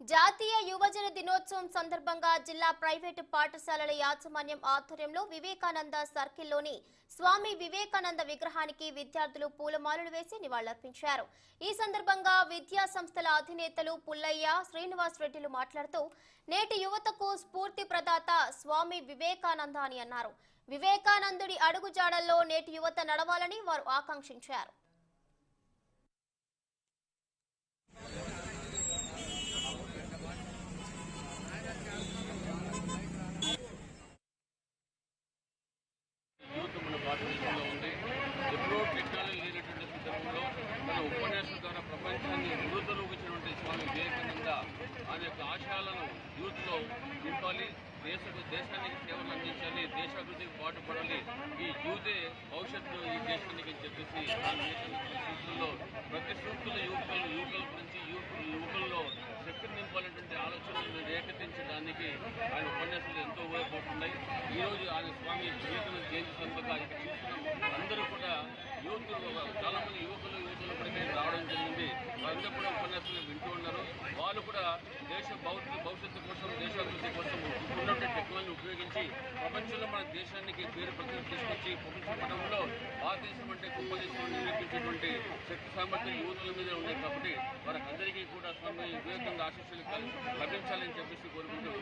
జాతీయ యువజన దినోత్సవం సందర్భంగా జిల్లా ప్రైవేటు పాఠశాలల యాజమాన్యం ఆధ్వర్యంలో వివేకానంద సర్కిల్లోని స్వామి వివేకానంద విగ్రహానికి విద్యార్థులు పూలమాలలు వేసి నివాళులర్పించారు. ఈ సందర్భంగా విద్యా సంస్థల అధినేతలు పుల్లయ్య, శ్రీనివాస్ రెడ్డిలు మాట్లాడుతూ నేటి యువతకు స్ఫూర్తి ప్రదాత స్వామి వివేకానంద అని అన్నారు. వివేకానందుడి అడుగుజాడల్లో నేటి యువత నడవాలని వారు ఆకాంక్షించారు. భారతదేశంలో ఉంది. ఎప్పుడో టెక్నాలజీ లేనటువంటి సందర్భంలో తన ఉపన్యాసం ద్వారా ప్రపంచాన్ని యూత్లోకిచ్చినటువంటి స్వామి వివేకానంద ఆయన యొక్క ఆశయాలను యూత్లో నింపాలి, దేశానికి సేవలు అందించాలి, దేశాభివృద్ధికి పాటుపడాలి, ఈ యూతే భవిష్యత్తు ఈ దేశానికి చెప్పేసి సూచనలో ప్రతి సూక్తుల యువకుల గురించి యువకుల్లో శక్తిని నింపాలనేటువంటి ఆలోచనలను రేకెత్తించడానికి ఆయన ఉపన్యాసాలు ఎంతో ఉపయోగపడుతున్నాయి. ఈరోజు ఆయన స్వామి వివేకానంద జయంతి సందర్భంగా ఇక్కడ చూస్తున్నాం. అందరూ కూడా చాలా మంది యువకులు ఇక్కడికి రావడం జరిగింది. వారందరూ కూడా ఉపన్యాసాలు వింటూ ఉన్నారు. వాళ్ళు కూడా దేశ భవిష్యత్తు కోసం, దేశాభివృద్ధి కోసం ఉన్నటువంటి టెక్నాలజీని ఉపయోగించి ప్రపంచంలో మన దేశానికి పేరు ప్రతిష్ఠ తీసుకొచ్చి ప్రపంచ పటంలో భారతదేశం అంటే గొప్ప దేశం నిరూపించేటువంటి శక్తి సామర్థ్యం యువతుల మీద ఉన్నాయి. కాబట్టి వారందరికీ కూడా స్వామి వివేకానంద ఆశీస్సులు లభించాలని చెప్పేసి కోరుకుంటూ